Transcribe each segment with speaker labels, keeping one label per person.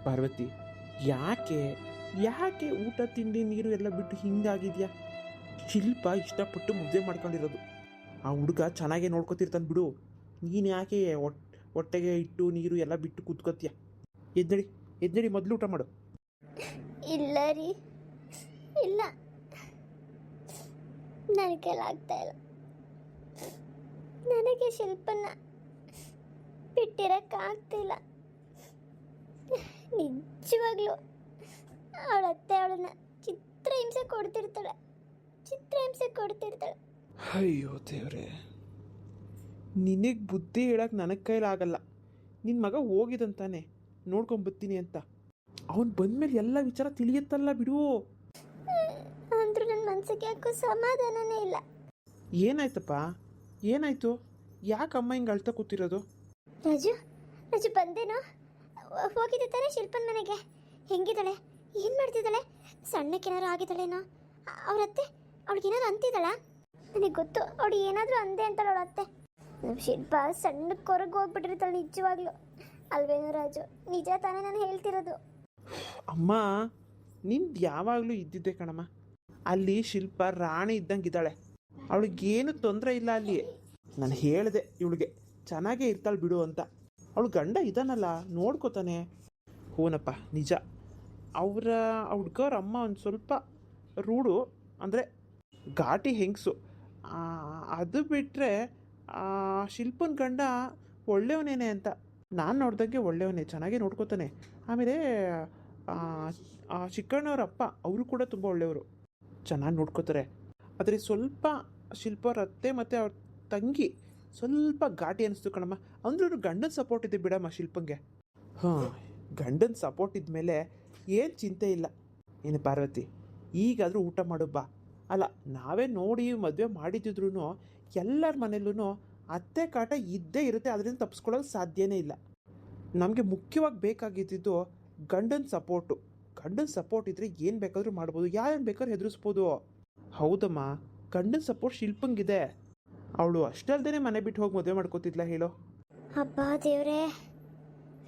Speaker 1: ಪಾರ್ವತಿ, ಯಾಕೆ ಯಾಕೆ ಊಟ ತಿಂಡಿ ನೀರು ಎಲ್ಲ ಬಿಟ್ಟು ಹಿಂಗಾಗಿದ್ಯಾ? ಶಿಲ್ಪ ಇಷ್ಟಪಟ್ಟು ಮುದ್ದೆ ಮಾಡ್ಕೊಂಡಿರೋದು. ಆ ಹುಡುಗ ಚೆನ್ನಾಗೇ ನೋಡ್ಕೊತಿರ್ತಾನೆ ಬಿಡು. ನೀನು ಯಾಕೆ ಹೊಟ್ಟೆಗೆ ಇಟ್ಟು ನೀರು ಎಲ್ಲ ಬಿಟ್ಟು ಕೂತ್ಕೋತೀಯ? ಎದ್ದೇಳಿ ಎದ್ದೇಳಿ, ಮೊದಲು ಊಟ ಮಾಡು.
Speaker 2: ಇಲ್ಲ ರೀ, ಇಲ್ಲ, ನನ್ನ ಕೈಲಾಗ್ತಾ ಇಲ್ಲ. ನನಗೆ ಶಿಲ್ಪನ ಬಿಟ್ಟಿರೋಕ್ಕಾಗ್ತಿಲ್ಲ. ನಿಜವಾಗ್ಲೂ ಅವಳ ಅತ್ತೆ ಅವಳನ್ನ ಚಿತ್ರಹಿಂಸೆ ಕೊಡ್ತಿರ್ತಾಳೆ.
Speaker 1: ಅಯ್ಯೋ ದೇವ್ರೆ, ನಿನಗೆ ಬುದ್ಧಿ ಹೇಳಕ್ಕೆ ನನಗೆ ಕೈಲಾಗಲ್ಲ. ನಿನ್ನ ಮಗ ಹೋಗಿದಂತಾನೆ ನೋಡ್ಕೊಂಬರ್ತೀನಿ ಅಂತ. ಅವನು ಬಂದಮೇಲೆ ಎಲ್ಲ ವಿಚಾರ ತಿಳಿಯುತ್ತಲ್ಲ ಬಿಡು.
Speaker 2: ಅಂದ್ರೂ ನನ್ನ ಮನಸ್ಸಿಗೆ ಯಾಕೋ ಸಮಾಧಾನನೇ ಇಲ್ಲ.
Speaker 1: ಏನಾಯ್ತಪ್ಪ? ಏನಾಯ್ತು? ಯಾಕೆ ಅಮ್ಮ ಹಿಂಗೆ ಅಳ್ತಾ ಕೂತಿರೋದು?
Speaker 2: ರಾಜು ಬಂದೇನೋ? ಹೋಗಿದ್ದೆ ತಾನೇ ಶಿಲ್ಪನ ಮನೆಗೆ? ಹೆಂಗಿದ್ದಾಳೆ? ಏನು ಮಾಡ್ತಿದ್ದಾಳೆ? ಸಣ್ಣಕ್ಕೇನಾರು ಆಗಿದ್ದಾಳೇನೋ? ಅವರತ್ತೆ ಅವಳಿಗೇನಾದ್ರು ಅಂತಿದ್ದಾಳ? ನನಗೆ ಗೊತ್ತು, ಅವಳು ಏನಾದರೂ ಅಂದೆ ಅಂತಾಳೆ ಅವಳ ಅತ್ತೆ. ನಮ್ಮ ಶಿಲ್ಪ ಸಣ್ಣಕ್ಕೆ ಹೊರಗೆ ಹೋಗ್ಬಿಟ್ಟಿರ್ತಾಳೆ ನಿಜವಾಗ್ಲೂ. ಅಲ್ವೇನೋ ರಾಜು? ನಿಜ ತಾನೇ ನಾನು ಹೇಳ್ತಿರೋದು?
Speaker 1: ಅಮ್ಮ, ನಿಂದು ಯಾವಾಗಲೂ ಇದ್ದಿದ್ದೆ ಕಣಮ್ಮ. ಅಲ್ಲಿ ಶಿಲ್ಪ ರಾಣಿ ಇದ್ದಂಗಿದ್ದಾಳೆ. ಅವಳಿಗೇನು ತೊಂದರೆ ಇಲ್ಲ ಅಲ್ಲಿ. ನಾನು ಹೇಳಿದೆ ಇವಳಿಗೆ ಚೆನ್ನಾಗೇ ಇರ್ತಾಳೆ ಬಿಡು ಅಂತ. ಅವಳು ಗಂಡ ಇದ್ದಾನಲ್ಲ, ನೋಡ್ಕೋತಾನೆ. ಹೂನಪ್ಪ, ನಿಜ. ಹುಡ್ಗವ್ರ ಅಮ್ಮ ಒಂದು ಸ್ವಲ್ಪ ರೂಢು, ಅಂದರೆ ಘಾಟಿ ಹೆಂಗಸು. ಅದು ಬಿಟ್ಟರೆ ಶಿಲ್ಪನ ಗಂಡ ಒಳ್ಳೆಯವನೇನೆ ಅಂತ ನಾನು ನೋಡ್ದಂಗೆ ಒಳ್ಳೆಯವನೇ, ಚೆನ್ನಾಗೇ ನೋಡ್ಕೋತಾನೆ. ಆಮೇಲೆ ಚಿಕ್ಕಣ್ಣವ್ರ ಅಪ್ಪ ಅವರು ಕೂಡ ತುಂಬ ಒಳ್ಳೆಯವರು, ಚೆನ್ನಾಗಿ ನೋಡ್ಕೋತಾರೆ. ಆದರೆ ಸ್ವಲ್ಪ ಶಿಲ್ಪವ್ರ ಅತ್ತೆ ಮತ್ತು ಅವ್ರ ತಂಗಿ ಸ್ವಲ್ಪ ಘಾಟಿ ಅನ್ನಿಸ್ತು ಕಣಮ್ಮ. ಅಂದ್ರೂ ಗಂಡನ ಸಪೋರ್ಟ್ ಇದೆ ಬಿಡಮ್ಮ ಶಿಲ್ಪಂಗೆ. ಗಂಡನ ಸಪೋರ್ಟ್ ಇದ್ಮೇಲೆ ಏನು ಚಿಂತೆ ಇಲ್ಲ. ಏನು ಪಾರ್ವತಿ, ಈಗಾದರೂ ಊಟ ಮಾಡು ಬಾ. ಅಲ್ಲ, ನಾವೇ ನೋಡಿ ಮದುವೆ ಮಾಡಿದ್ರು ಎಲ್ಲರ ಮನೇಲೂ ಅತ್ತೆ ಕಾಟ ಇದ್ದೇ ಇರುತ್ತೆ. ಅದರಿಂದ ತಪ್ಪಿಸ್ಕೊಳ್ಳೋಕೆ ಸಾಧ್ಯನೇ ಇಲ್ಲ. ನಮಗೆ ಮುಖ್ಯವಾಗಿ ಬೇಕಾಗಿದ್ದು ಗಂಡನ ಸಪೋರ್ಟು. ಗಂಡನ ಸಪೋರ್ಟ್ ಇದ್ದರೆ ಏನು ಬೇಕಾದರೂ ಮಾಡ್ಬೋದು, ಯಾರೇನು ಬೇಕಾದ್ರೂ ಹೆದರಿಸ್ಬೋದು. ಹೌದಮ್ಮ, ಗಂಡನ ಸಪೋರ್ಟ್ ಶಿಲ್ಪಂಗಿದೆ. ಅವಳು ಅಷ್ಟಲ್ದೇ ಮನೆ ಬಿಟ್ಟು ಹೋಗಿ ಮದುವೆ ಮಾಡ್ಕೋತಿದ್ಲ ಹೇಳೋ?
Speaker 2: ಹಬ್ಬ ದೇವ್ರೇ,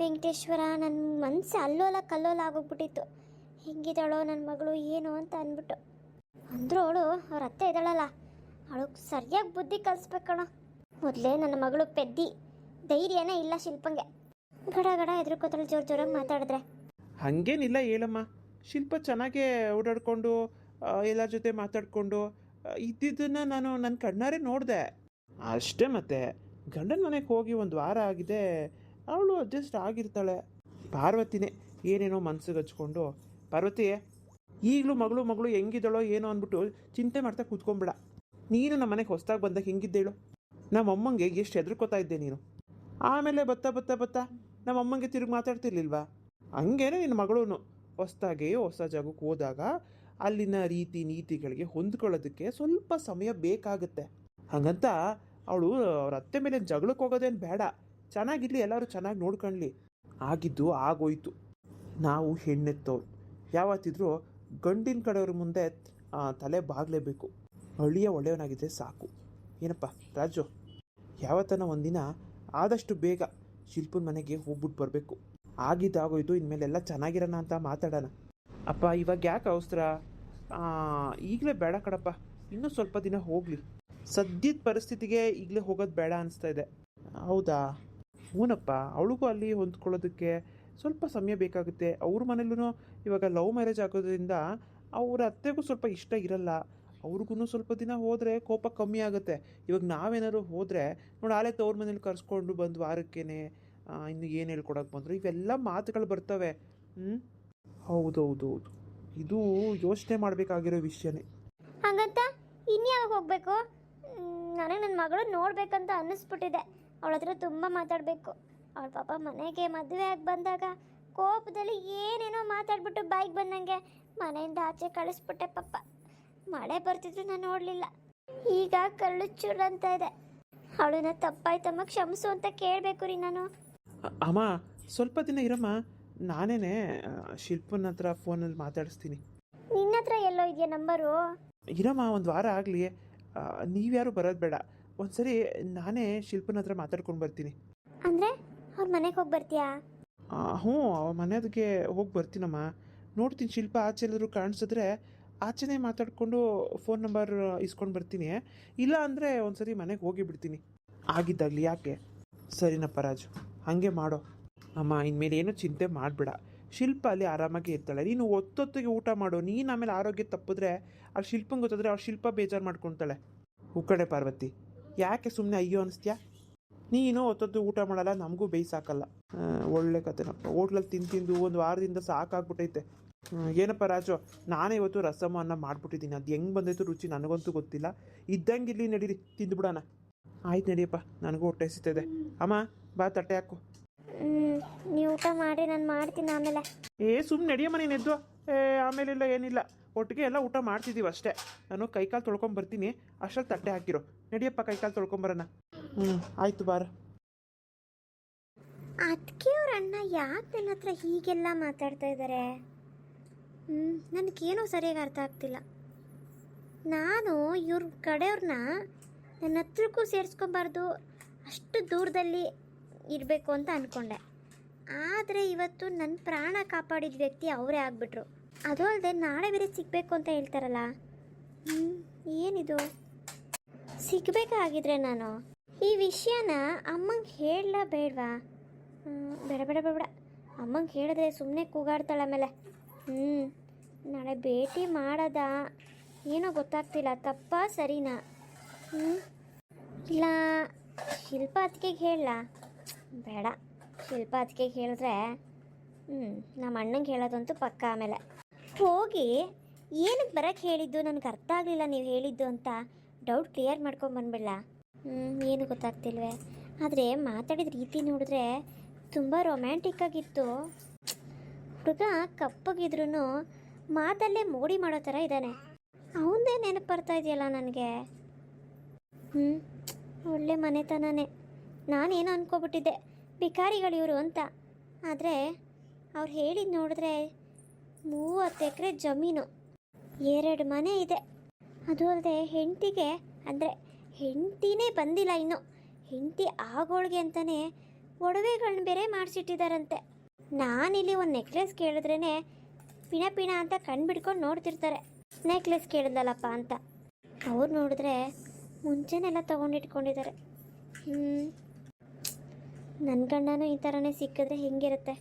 Speaker 2: ವೆಂಕಟೇಶ್ವರ, ನನ್ನ ಮನಸ್ಸು ಅಲ್ಲೋಲ ಕಲ್ಲೋಲ ಆಗೋಗ್ಬಿಟ್ಟಿತ್ತು. ಹೆಂಗಿದ್ದಾಳೋ ನನ್ನ ಮಗಳು ಏನು ಅಂತ ಅಂದ್ಬಿಟ್ಟು. ಅಂದರೂ ಅವಳು ಅವ್ರ ಅತ್ತೆ ಇದ್ದಾಳಲ್ಲ, ಅವಳು ಸರಿಯಾಗಿ ಬುದ್ಧಿ ಕಲಿಸ್ಬೇಕಣ. ಮೊದಲೇ ನನ್ನ ಮಗಳು ಪೆದ್ದಿ, ಧೈರ್ಯನೇ ಇಲ್ಲ ಶಿಲ್ಪಂಗೆ. ಗಡ ಗಡ ಎದುರ್ಕೋತಾಳೆ ಜೋರಾಗಿ ಮಾತಾಡಿದ್ರೆ.
Speaker 1: ಹಾಗೇನಿಲ್ಲ ಹೇಳಮ್ಮ. ಶಿಲ್ಪ ಚೆನ್ನಾಗೇ ಓಡಾಡಿಕೊಂಡು ಎಲ್ಲರ ಜೊತೆ ಮಾತಾಡಿಕೊಂಡು ಇದ್ದಿದ್ದನ್ನು ನಾನು ನನ್ನ ಕಣ್ಣಾರೆ ನೋಡಿದೆ ಅಷ್ಟೇ. ಮತ್ತೆ ಗಂಡನ ಮನೆಗೆ ಹೋಗಿ ಒಂದು ವಾರ ಆಗಿದೆ, ಅವಳು ಅಡ್ಜಸ್ಟ್ ಆಗಿರ್ತಾಳೆ. ಪಾರ್ವತಿನೇ ಏನೇನೋ ಮನ್ಸಿಗೆ ಹಚ್ಕೊಂಡು, ಪಾರ್ವತಿ ಈಗಲೂ ಮಗಳು ಹೆಂಗಿದ್ದಾಳೋ ಏನೋ ಅಂದ್ಬಿಟ್ಟು ಚಿಂತೆ ಮಾಡ್ತಾ ಕೂತ್ಕೊಂಬಿಡ. ನೀನು ನಮ್ಮ ಮನೆಗೆ ಹೊಸ್ದಾಗಿ ಬಂದಾಗ ಹೆಂಗಿದ್ದೇಳು? ನಮ್ಮಮ್ಮಂಗೆ ಎಷ್ಟು ಹೆದರ್ಕೋತಾ ಇದ್ದೆ ನೀನು. ಆಮೇಲೆ ಬತ್ತಾ ನಮ್ಮಮ್ಮಂಗೆ ತಿರುಗಿ ಮಾತಾಡ್ತಿರ್ಲಿಲ್ವಾ? ಹಂಗೇನೆ ನಿನ್ನ ಮಗಳೂ ಹೊಸ್ದಾಗಿ ಹೊಸ ಜಾಗಕ್ಕೆ ಹೋದಾಗ ಅಲ್ಲಿನ ರೀತಿ ನೀತಿಗಳಿಗೆ ಹೊಂದ್ಕೊಳ್ಳೋದಕ್ಕೆ ಸ್ವಲ್ಪ ಸಮಯ ಬೇಕಾಗುತ್ತೆ. ಹಾಗಂತ ಅವಳು ಅವ್ರ ಅತ್ತೆ ಮೇಲೆ ಜಗಳಕ್ಕೆ ಹೋಗೋದೇನು ಬೇಡ. ಚೆನ್ನಾಗಿರಲಿ, ಎಲ್ಲರೂ ಚೆನ್ನಾಗಿ ನೋಡ್ಕೊಳ್ಳಿ. ಆಗಿದ್ದು ಆಗೋಯ್ತು. ನಾವು ಹೆಣ್ಣೆತ್ತವ್ರು ಯಾವತ್ತಿದ್ರೂ ಗಂಡಿನ ಕಡೆಯವ್ರ ಮುಂದೆ ತಲೆ ಬಾಗಲೇಬೇಕು. ಹಳ್ಳಿಯ ಒಳ್ಳೆಯವನಾಗಿದ್ದರೆ ಸಾಕು. ಏನಪ್ಪ ರಾಜು, ಯಾವತ್ತನ ಒಂದಿನ ಆದಷ್ಟು ಬೇಗ ಶಿಲ್ಪನ ಮನೆಗೆ ಹೋಗ್ಬಿಟ್ಟು ಬರಬೇಕು. ಆಗಿದ್ದಾಗೋಯ್ತು, ಇನ್ಮೇಲೆಲ್ಲ ಚೆನ್ನಾಗಿರೋಣ ಅಂತ ಮಾತಾಡೋಣ. ಅಪ್ಪ, ಇವಾಗ ಯಾಕೆ ಅವಸರ? ಈಗಲೇ ಬೇಡ ಕಣಪ್ಪ, ಇನ್ನೂ ಸ್ವಲ್ಪ ದಿನ ಹೋಗಲಿ. ಸದ್ಯದ ಪರಿಸ್ಥಿತಿಗೆ ಈಗಲೇ ಹೋಗೋದು ಬೇಡ ಅನಿಸ್ತಾ ಇದೆ. ಹೌದಾ? ಹೂನಪ್ಪ, ಅವಳಿಗೂ ಅಲ್ಲಿ ಹೊಂದ್ಕೊಳ್ಳೋದಕ್ಕೆ ಸ್ವಲ್ಪ ಸಮಯ ಬೇಕಾಗುತ್ತೆ. ಅವ್ರ ಮನೇಲೂ ಇವಾಗ ಲವ್ ಮ್ಯಾರೇಜ್ ಆಗೋದ್ರಿಂದ ಅವ್ರ ಅತ್ತೆಗೂ ಸ್ವಲ್ಪ ಇಷ್ಟ ಇರಲ್ಲ. ಅವ್ರಿಗೂ ಸ್ವಲ್ಪ ದಿನ ಹೋದರೆ ಕೋಪ ಕಮ್ಮಿ ಆಗುತ್ತೆ. ಇವಾಗ ನಾವೇನಾದ್ರು ಹೋದರೆ ನೋಡಿ, ಆಲೇ ಅವ್ರ ಮನೇಲಿ ಕರ್ಸ್ಕೊಂಡು ಬಂದು ವಾರಕ್ಕೇನೆ ಇನ್ನು ಏನು ಹೇಳ್ಕೊಡಕ್ಕೆ ಬಂದರು, ಇವೆಲ್ಲ ಮಾತುಗಳು ಬರ್ತವೆ. ಹೌದೌದು, ಇದು ಯೋಚನೆ ಮಾಡಬೇಕಾಗಿರೋ ವಿಷಯನೇ.
Speaker 2: ಹಾಗಂತ ಇನ್ಯಾವಾಗ ಹೋಗ್ಬೇಕು? ನನಗೆ ನನ್ನ ಮಗಳು ನೋಡ್ಬೇಕಂತ ಅನ್ನಿಸ್ಬಿಟ್ಟಿದೆ. ಅವಳ ಹತ್ರ ತುಂಬ ಮಾತಾಡಬೇಕು. ಅವಳ ಪಾಪ ಮನೆಗೆ ಮದುವೆ ಆಗಿ ಬಂದಾಗ ಕೋಪದಲ್ಲಿ ಏನೇನೋ ಮಾತಾಡ್ಬಿಟ್ಟು ಬಾಯಿಗೆ ಬಂದಂಗೆ ಮನೆಯಿಂದ ಆಚೆ ಕಳಿಸ್ಬಿಟ್ಟೆ. ಪಾಪ ಮಳೆ ಬರ್ತಿದ್ರು ನಾನು ನೋಡಲಿಲ್ಲ. ಈಗ ಕಳ್ಳು ಚೂರು ಅಂತ ಇದೆ. ಅವಳನ್ನ ತಪ್ಪಾಯ್ತಮ್ಮ, ಕ್ಷಮಿಸು ಅಂತ ಕೇಳಬೇಕು ರೀ ನಾನು.
Speaker 1: ಅಮ್ಮ, ಸ್ವಲ್ಪ ದಿನ ಇರಮ್ಮ. ನಾನೇನೆ ಶಿಲ್ಪನ ಹತ್ರ ಫೋನಲ್ಲಿ ಮಾತಾಡಿಸ್ತೀನಿ.
Speaker 2: ನಿನ್ನ ಹತ್ರ ಎಲ್ಲೋ ಇದೆಯಾ ನಂಬರು?
Speaker 1: ಇರಮ್ಮ, ಒಂದು ವಾರ ಆಗಲಿ. ನೀವ್ಯಾರು ಬರೋದು ಬೇಡ. ಒಂದ್ಸರಿ ನಾನೇ ಶಿಲ್ಪನ ಹತ್ರ ಮಾತಾಡ್ಕೊಂಡು ಬರ್ತೀನಿ.
Speaker 2: ಅಂದರೆ ಅವ್ರ ಮನೆಗೆ ಹೋಗಿ ಬರ್ತೀಯಾ?
Speaker 1: ಹ್ಞೂ ಮನೆಯದಕ್ಕೆ ಹೋಗಿ ಬರ್ತೀನಮ್ಮ. ನೋಡ್ತೀನಿ ಶಿಲ್ಪ ಆಚೆ ಎಲ್ಲರೂ ಕಾಣಿಸಿದ್ರೆ ಆಚೆನೇ ಮಾತಾಡಿಕೊಂಡು ಫೋನ್ ನಂಬರ್ ಇಸ್ಕೊಂಡು ಬರ್ತೀನಿ. ಇಲ್ಲ ಅಂದರೆ ಒಂದು ಸರಿ ಮನೆಗೆ ಹೋಗಿ ಬಿಡ್ತೀನಿ ಆಗಿದ್ದಾಗಲಿ. ಯಾಕೆ? ಸರಿನಪ್ಪ ರಾಜು, ಹಾಗೆ ಮಾಡೋ. ಅಮ್ಮ ಇನ್ಮೇಲೆ ಏನೂ ಚಿಂತೆ ಮಾಡಬೇಡ. ಶಿಲ್ಪ ಅಲ್ಲಿ ಆರಾಮಾಗಿ ಇರ್ತಾಳೆ. ನೀನು ಒತ್ತೊತ್ತಿಗೆ ಊಟ ಮಾಡು. ನೀನು ಆಮೇಲೆ ಆರೋಗ್ಯ ತಪ್ಪಿದ್ರೆ ಆ ಶಿಲ್ಪಂಗೆ ಗೊತ್ತಾದ್ರೆ ಅವ್ಳು ಶಿಲ್ಪ ಬೇಜಾರು ಮಾಡ್ಕೊತಾಳೆ. ಕಡೆ ಪಾರ್ವತಿ, ಯಾಕೆ ಸುಮ್ಮನೆ ಅಯ್ಯೋ ಅನಿಸ್ತೀಯಾ? ನೀನು ಹೊತ್ತೊತ್ತು ಊಟ ಮಾಡಲ್ಲ, ನಮಗೂ ಬೇಯಿಸಾಕಲ್ಲ. ಒಳ್ಳೆ ಕತೆನಪ್ಪ. ಹೋಟ್ಲಲ್ಲಿ ತಿಂದು ಒಂದು ವಾರದಿಂದ ಸಾಕಾಗ್ಬಿಟ್ಟೈತೆ. ಏನಪ್ಪ ರಾಜು, ನಾನೇ ಇವತ್ತು ರಸಮ ಅನ್ನ ಮಾಡಿಬಿಟ್ಟಿದ್ದೀನಿ. ಅದು ಹೆಂಗೆ ಬಂದೈತು ರುಚಿ ನನಗಂತೂ ಗೊತ್ತಿಲ್ಲ. ಇದ್ದಂಗೆ ಇಲ್ಲಿ ನಡೀರಿ, ತಿಂದುಬಿಡೋಣ. ಆಯ್ತು ನಡಿಯಪ್ಪ, ನನಗೂ ಹೊಟ್ಟೆ ಸಿಗ್ತದೆ. ಅಮ್ಮ ಬಾ, ತಟ್ಟೆ ಹಾಕು.
Speaker 2: ನೀವು ಊಟ ಮಾಡಿ ನಾನು ಮಾಡ್ತೀನಿ ಆಮೇಲೆ.
Speaker 1: ಸುಮ್ಮನೆ ನಡಿಯಮ್ಮ ನೀನು ಎದ್ದು. ಆಮೇಲೆಲ್ಲ ಏನಿಲ್ಲ, ಒಟ್ಟಿಗೆ ಎಲ್ಲ ಊಟ ಮಾಡ್ತಿದ್ದೀವಿ ಅಷ್ಟೇ. ನಾನು ಕೈಕಾಲು ತೊಳ್ಕೊಂಬರ್ತೀನಿ, ಅಷ್ಟರಲ್ಲಿ ತಟ್ಟೆ ಹಾಕಿರೋ. ನಡಿಯಪ್ಪ, ಕೈಕಾಲು ತೊಳ್ಕೊಂಬರೋಣ. ಆಯಿತು ಬಾರ.
Speaker 2: ಅದಕ್ಕೆ ಅವ್ರ ಅಣ್ಣ ಯಾಕೆ ನನ್ನ ಹತ್ರ ಹೀಗೆಲ್ಲ ಮಾತಾಡ್ತಾ ಇದ್ದಾರೆ? ನನಗೇನೋ ಸರಿಯಾಗಿ ಅರ್ಥ ಆಗ್ತಿಲ್ಲ. ನಾನು ಇವ್ರ ಕಡೆಯವ್ರನ್ನ ನನ್ನ ಹತ್ರಕ್ಕೂ ಸೇರಿಸ್ಕೊಬಾರ್ದು, ಅಷ್ಟು ದೂರದಲ್ಲಿ ಇರಬೇಕು ಅಂತ ಅಂದ್ಕೊಂಡೆ. ಆದರೆ ಇವತ್ತು ನನ್ನ ಪ್ರಾಣ ಕಾಪಾಡಿದ ವ್ಯಕ್ತಿ ಅವರೇ ಆಗಿಬಿಟ್ರು. ಅದು ಅಲ್ಲದೆ ನಾಳೆ ಬೇರೆ ಸಿಗಬೇಕು ಅಂತ ಹೇಳ್ತಾರಲ್ಲ. ಏನಿದು? ಸಿಗಬೇಕಾಗಿದ್ರೆ ನಾನು ಈ ವಿಷಯನ ಅಮ್ಮಂಗೆ ಹೇಳಲ ಬೇಡವಾ? ಬೇಡ ಬೇಡ ಬೇಡ, ಅಮ್ಮಂಗೆ ಹೇಳಿದ್ರೆ ಸುಮ್ಮನೆ ಕೂಗಾಡ್ತಾಳೆ ಆಮೇಲೆ. ನಾಳೆ ಭೇಟಿ ಮಾಡೋದ ಏನೋ ಗೊತ್ತಾಗ್ತಿಲ್ಲ, ತಪ್ಪ ಸರಿನಾ? ಇಲ್ಲ ಶಿಲ್ಪ ಅತ್ತಿಗೆಗೆ ಹೇಳಲ್ಲ. ಬೇಡ, ಶಿಲ್ಪ ಅತ್ತಿಗೆಗೆ ಹೇಳಿದ್ರೆ ನಮ್ಮ ಅಣ್ಣಂಗೆ ಹೇಳೋದಂತೂ ಪಕ್ಕ. ಆಮೇಲೆ ಹೋಗಿ ಏನಕ್ಕೆ ಬರೋಕ್ಕೆ ಹೇಳಿದ್ದು, ನನಗೆ ಅರ್ಥ ಆಗಲಿಲ್ಲ ನೀವು ಹೇಳಿದ್ದು ಅಂತ ಡೌಟ್ ಕ್ಲಿಯರ್ ಮಾಡ್ಕೊಂಡು ಬಂದ್ಬಿಡಲ. ಏನು ಗೊತ್ತಾಗ್ತಿಲ್ವೇ? ಆದರೆ ಮಾತಾಡಿದ ರೀತಿ ನೋಡಿದ್ರೆ ತುಂಬ ರೊಮ್ಯಾಂಟಿಕ್ ಆಗಿತ್ತು. ಹುಡುಗ ಕಪ್ಪಗಿದ್ರೂ ಮಾತಲ್ಲೇ ಮೋಡಿ ಮಾಡೋ ಥರ ಇದ್ದಾನೆ. ಅವನದೇ ನೆನಪು ಬರ್ತಾ ಇದೆಯಲ್ಲ ನನಗೆ. ಒಳ್ಳೆ ಮನೆತನನೇ. ನಾನೇನು ಅನ್ಕೋಬಿಟ್ಟಿದ್ದೆ ಭಿಕಾರಿಗಳಿವರು ಅಂತ. ಆದರೆ ಅವ್ರು ಹೇಳಿದ್ದು ನೋಡಿದ್ರೆ 30 ಎಕರೆ ಜಮೀನು, 2 ಮನೆ ಇದೆ. ಅದು ಅಲ್ಲದೆ ಹೆಂಡತಿಗೆ, ಅಂದರೆ ಹೆಂಡತಿನೇ ಬಂದಿಲ್ಲ ಇನ್ನು, ಹೆಂಡತಿ ಆಗೋಳಿಗೆ ಅಂತಲೇ ಒಡವೆಗಳನ್ನ ಬೇರೆ ಮಾಡಿಸಿಟ್ಟಿದ್ದಾರಂತೆ. ನಾನಿಲ್ಲಿ ಒಂದು ನೆಕ್ಲೆಸ್ ಕೇಳಿದ್ರೇ ಪಿಣ ಪಿಣ ಅಂತ ಕಣ್ಣು ಬಿಡ್ಕೊಂಡು ನೋಡ್ತಿರ್ತಾರೆ, ನೆಕ್ಲೆಸ್ ಕೇಳಿದಲ್ಲಪ್ಪ ಅಂತ. ಅವ್ರು ನೋಡಿದ್ರೆ ಮುಂಚೆನೆಲ್ಲ ತೊಗೊಂಡಿಟ್ಕೊಂಡಿದ್ದಾರೆ. ನನ್ನ ಗಂಡನೂ ಈ ಥರನೇ ಸಿಕ್ಕಿದ್ರೆ ಹೆಂಗಿರುತ್ತೆ?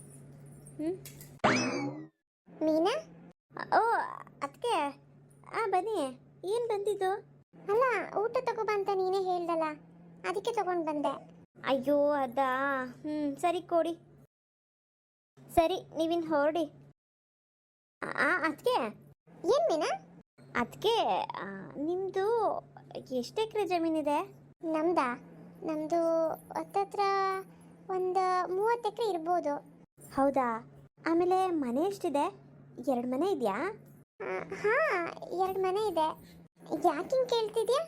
Speaker 2: ಮೀನಾ? ಓ ಅದಕ್ಕೆ ಬನ್ನಿ. ಏನು ಬಂದಿದ್ದು? ಅಲ್ಲ, ಊಟ ತಗೊಬಂತ ನೀನೇ ಹೇಳ್ದಲ್ಲ, ಅದಕ್ಕೆ ತಗೊಂಡು ಬಂದೆ. ಅಯ್ಯೋ ಅದಾ? ಸರಿ ಕೊಡಿ. ಸರಿ, ನೀವಿನ್ ಹೊರಡಿ. ಅದಕ್ಕೆ ಏನು ಮೀನಾ? ಅದಕ್ಕೆ ನಿಮ್ಮದು ಎಷ್ಟು ಎಕರೆ ಜಮೀನಿದೆ? ನಮ್ಮದು ಹತ್ತತ್ರ ಒಂದು 30 ಎಕರೆ ಇರ್ಬೋದು. ಹೌದಾ? ಆಮೇಲೆ ಮನೆ ಎಷ್ಟಿದೆ? 2 ಮನೆ ಇದೆಯಾ? ಹಾಂ, 2 ಮನೆ ಇದೆ. ಯಾಕೆ ಕೇಳ್ತಿದ್ಯಾ?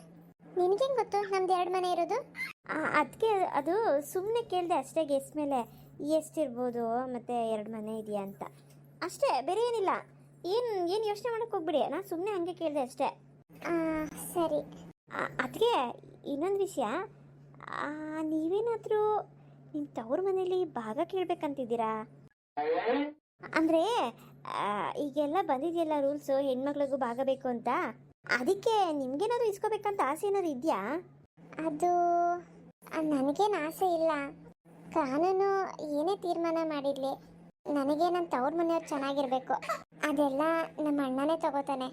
Speaker 2: ನಿನಗೇನು ಗೊತ್ತು ನಮ್ದು 2 ಮನೆ ಇರೋದು? ಅದಕ್ಕೆ ಅದು ಸುಮ್ಮನೆ ಕೇಳಿದೆ ಅಷ್ಟೇ, ಗೆಸ್ ಮೇಲೆ ಎಷ್ಟಿರ್ಬೋದು ಮತ್ತು 2 ಮನೆ ಇದೆಯಾ ಅಂತ ಅಷ್ಟೇ, ಬೇರೆ ಏನಿಲ್ಲ. ಏನು ಯೋಚನೆ ಮಾಡೋಕ್ಕೆ ಹೋಗ್ಬಿಡಿ, ನಾನು ಸುಮ್ಮನೆ ಹಂಗೆ ಕೇಳಿದೆ ಅಷ್ಟೇ. ಸರಿ. ಅದಕ್ಕೆ ಇನ್ನೊಂದು ವಿಷಯ, ನೀವೇನಾದರೂ ನಿಮ್ಮ ತವ್ರ ಮನೇಲಿ ಭಾಗ ಕೇಳಬೇಕಂತಿದ್ದೀರಾ? ಅಂದರೆ ಈಗೆಲ್ಲ ಬಂದಿದೆಯಲ್ಲ ರೂಲ್ಸು, ಹೆಣ್ಮಕ್ಳಿಗೂ ಭಾಗ ಬೇಕು ಅಂತ. ಅದಕ್ಕೆ ನಿಮ್ಗೇನಾದ್ರು ಇಸ್ಕೋಬೇಕಂತ ಆಸೆ ಏನಾದ್ರು ಇದೆಯಾ? ಅದು ನನಗೇನು ಆಸೆ ಇಲ್ಲ. ಕಾನೂನು ಏನೇ ತೀರ್ಮಾನ ಮಾಡಿರಲಿ, ನನಗೆ ನನ್ನ ತವ್ರ ಮನೆಯವ್ರು ಚೆನ್ನಾಗಿರ್ಬೇಕು. ಅದೆಲ್ಲ ನಮ್ಮ ಅಣ್ಣನೇ ತಗೋತಾನೆ.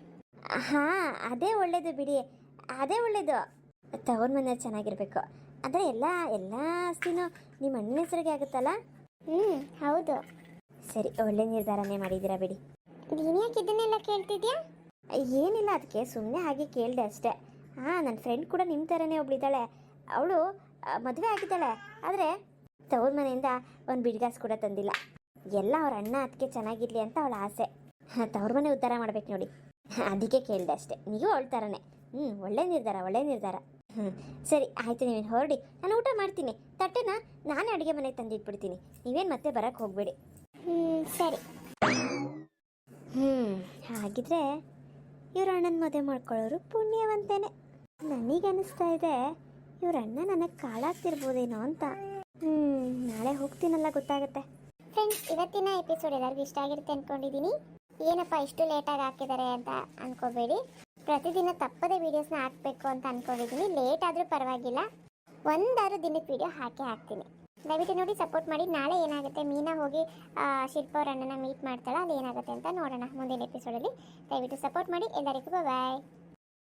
Speaker 2: ಹಾಂ, ಅದೇ ಒಳ್ಳೇದು ಬಿಡಿ, ಅದೇ ಒಳ್ಳೇದು. ತವ್ರ ಮನೆಯವ್ರು ಚೆನ್ನಾಗಿರ್ಬೇಕು ಅಂದರೆ ಎಲ್ಲ ಆಸ್ತಿನೂ ನಿಮ್ಮ ಅಣ್ಣನ ಹೆಸರಿಗೆ ಆಗುತ್ತಲ್ಲ? ಹೌದು. ಸರಿ, ಒಳ್ಳೆ ನಿರ್ಧಾರನೇ ಮಾಡಿದ್ದೀರಾ ಬಿಡಿ. ನೀನು ಯಾಕೆ ಇದನ್ನೆಲ್ಲ ಕೇಳ್ತಿದ್ಯಾ? ಏನಿಲ್ಲ, ಅದಕ್ಕೆ ಸುಮ್ಮನೆ ಹಾಗೆ ಕೇಳಿದೆ ಅಷ್ಟೇ. ನನ್ನ ಫ್ರೆಂಡ್ ಕೂಡ ನಿಮ್ಮ ಥರನೇ ಒಬ್ಳಿದ್ದಾಳೆ. ಅವಳು ಮದುವೆ ಆಗಿದ್ದಾಳೆ, ಆದರೆ ತವ್ರ ಮನೆಯಿಂದ ಒಂದು ಬಿಡ್ಗಾಸ್ ಕೂಡ ತಂದಿಲ್ಲ. ಎಲ್ಲ ಅವ್ರ ಅಣ್ಣ ಅದಕ್ಕೆ ಚೆನ್ನಾಗಿರಲಿ ಅಂತ ಅವಳ ಆಸೆ. ತವ್ರ ಮನೆ ಉದ್ಧಾರ ಮಾಡ್ಬೇಕು ನೋಡಿ, ಅದಕ್ಕೆ ಕೇಳಿದೆ ಅಷ್ಟೇ. ನೀವು ಅವಳ ಥರನೇ. ಒಳ್ಳೆ ನಿರ್ಧಾರ. ಸರಿ ಆಯಿತು, ನೀವೇನು ಹೊರಡಿ, ನಾನು ಊಟ ಮಾಡ್ತೀನಿ. ತಟ್ಟೆನ ನಾನೇ ಅಡುಗೆ ಮನೆಗೆ ತಂದಿಟ್ಬಿಡ್ತೀನಿ, ನೀವೇನು ಮತ್ತೆ ಬರೋಕ್ಕೆ ಹೋಗಬೇಡಿ. ಸರಿ. ಹಾಗಿದ್ರೆ ಇವ್ರ ಅಣ್ಣನ ಮದುವೆ ಮಾಡ್ಕೊಳ್ಳೋರು ಪುಣ್ಯವಂತೇನೆ. ನನಗೆ ಅನಿಸ್ತಾ ಇದೆ ಇವ್ರ ಅಣ್ಣ ನನಗೆ ಕಾಳಾಗ್ತಿರ್ಬೋದೇನೋ ಅಂತ. ನಾಳೆ ಹೋಗ್ತೀನಲ್ಲ, ಗೊತ್ತಾಗತ್ತೆ. ಫ್ರೆಂಡ್ಸ್, ಇವತ್ತಿನ ಎಪಿಸೋಡ್ ಎಲ್ಲರಿಗೂ ಇಷ್ಟ ಆಗಿರುತ್ತೆ ಅಂದ್ಕೊಂಡಿದ್ದೀನಿ. ಏನಪ್ಪ ಇಷ್ಟು ಲೇಟಾಗಿ ಹಾಕಿದ್ದಾರೆ ಅಂತ ಅನ್ಕೋಬೇಡಿ. ಪ್ರತಿದಿನ ತಪ್ಪದೆ ವೀಡಿಯೋಸ್ನ ಹಾಕಬೇಕು ಅಂತ ಅಂದ್ಕೊಂಡಿದ್ದೀನಿ. ಲೇಟ್ ಆದರೂ ಪರವಾಗಿಲ್ಲ, ಒಂದಾರು ದಿನಕ್ಕೆ ವೀಡಿಯೋ ಹಾಕ್ತೀನಿ. ದಯವಿಟ್ಟು ನೋಡಿ ಸಪೋರ್ಟ್ ಮಾಡಿ. ನಾಳೆ ಏನಾಗುತ್ತೆ, ಮೀನಾ ಹೋಗಿ ಶಿಲ್ಪ ಅವ್ರ ಅಣ್ಣನ ಮೀಟ್ ಮಾಡ್ತಾಳೆ, ಅಲ್ಲಿ ಏನಾಗುತ್ತೆ ಅಂತ ನೋಡೋಣ ಮುಂದಿನ ಎಪಿಸೋಡಲ್ಲಿ. ದಯವಿಟ್ಟು ಸಪೋರ್ಟ್ ಮಾಡಿ. ಎಲ್ಲರಿಗೂ ಬಾಯ್.